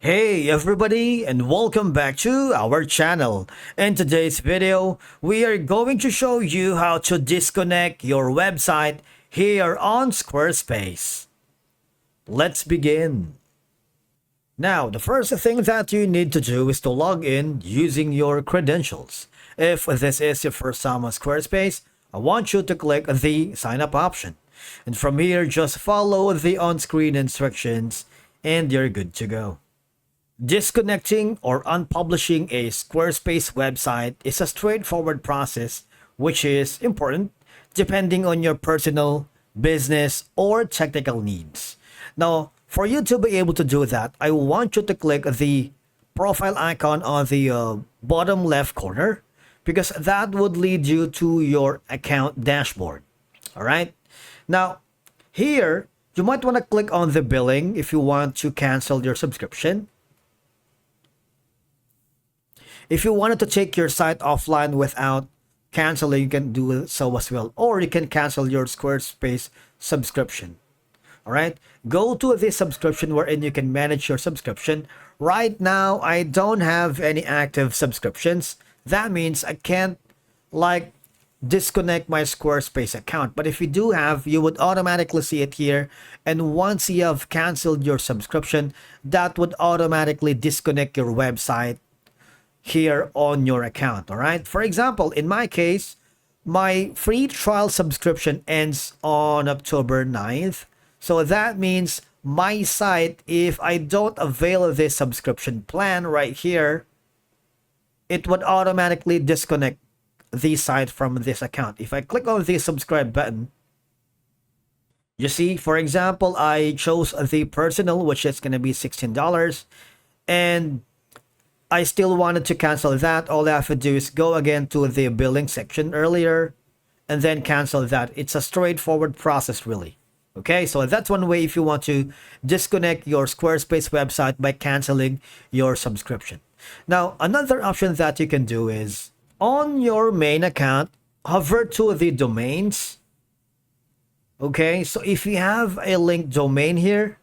Hey everybody, and welcome back to our channel. In today's video, we are going to show you how to disconnect your website here on Squarespace. Let's begin. Now, the first thing that you need to do is to log in using your credentials. If this is your first time on Squarespace, I want you to click the sign up option. And from here, just follow the on-screen instructions and you're good to go. Disconnecting or unpublishing a Squarespace website is a straightforward process which is important depending on your personal, business, or technical needs. Now, for you to be able to do that, I want you to click the profile icon on the bottom left corner because that would lead you to your account dashboard. All right. Now, here, you might want to click on the billing if you want to cancel your subscription. If you wanted to take your site offline without canceling, you can do so as well. Or you can cancel your Squarespace subscription. All right. Go to the subscription wherein you can manage your subscription. Right now, I don't have any active subscriptions. That means I can't disconnect my Squarespace account. But if you do have, you would automatically see it here. And once you have canceled your subscription, that would automatically disconnect your website here on your account. All right. For example, in my case, my free trial subscription ends on October 9th. So that means my site, if I don't avail this subscription plan right here, it would automatically disconnect the site from this account. If I click on the subscribe button, you see, for example, I chose the personal, which is going to be $16, and I still wanted to cancel that. All I have to do is go again to the billing section earlier and then cancel that. It's a straightforward process, really. Okay, so that's one way if you want to disconnect your Squarespace website by canceling your subscription. Now, another option that you can do is on your main account, hover to the domains. Okay, so if you have a linked domain here,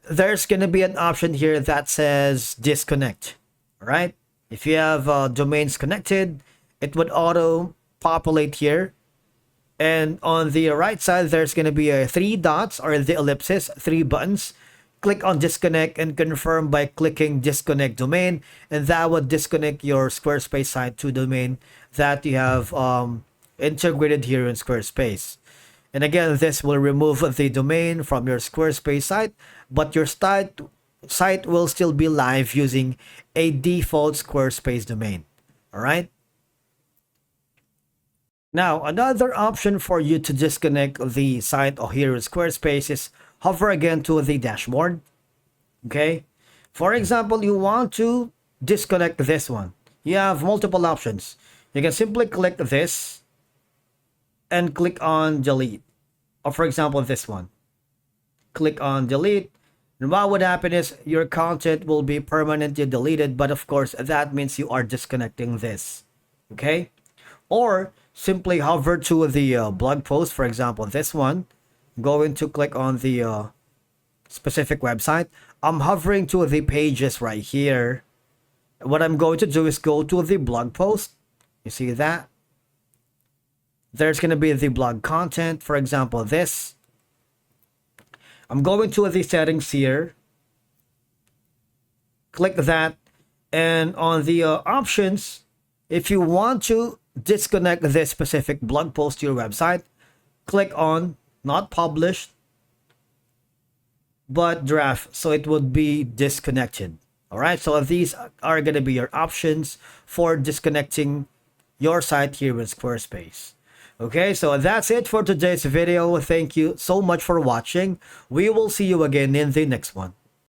there's going to be an option here that says disconnect. All right. If you have domains connected, it would auto populate here. And on the right side, there's going to be a 3 dots or the ellipsis, 3 buttons. Click on disconnect and confirm by clicking disconnect domain. And that would disconnect your Squarespace site to domain that you have integrated here in Squarespace. And again, this will remove the domain from your Squarespace site, but your site will still be live using a default Squarespace domain. All right. Now, another option for you to disconnect the site or here in Squarespace is hover again to the dashboard. Okay. For example, you want to disconnect this one. You have multiple options. You can simply click this and click on delete. Or for example, this one. Click on delete. And what would happen is your content will be permanently deleted. But of course, that means you are disconnecting this. Okay. Or simply hover to the blog post. For example, this one. Going to click on the specific website. I'm hovering to the pages right here. What I'm going to do is go to the blog post. You see that? There's going to be the blog content. For example, this. I'm going to the settings here. Click that. And on the options, if you want to disconnect this specific blog post to your website, click on not published, but draft. So it would be disconnected. All right. So these are going to be your options for disconnecting your site here with Squarespace. Okay, so that's it for today's video. Thank you so much for watching. We will see you again in the next one.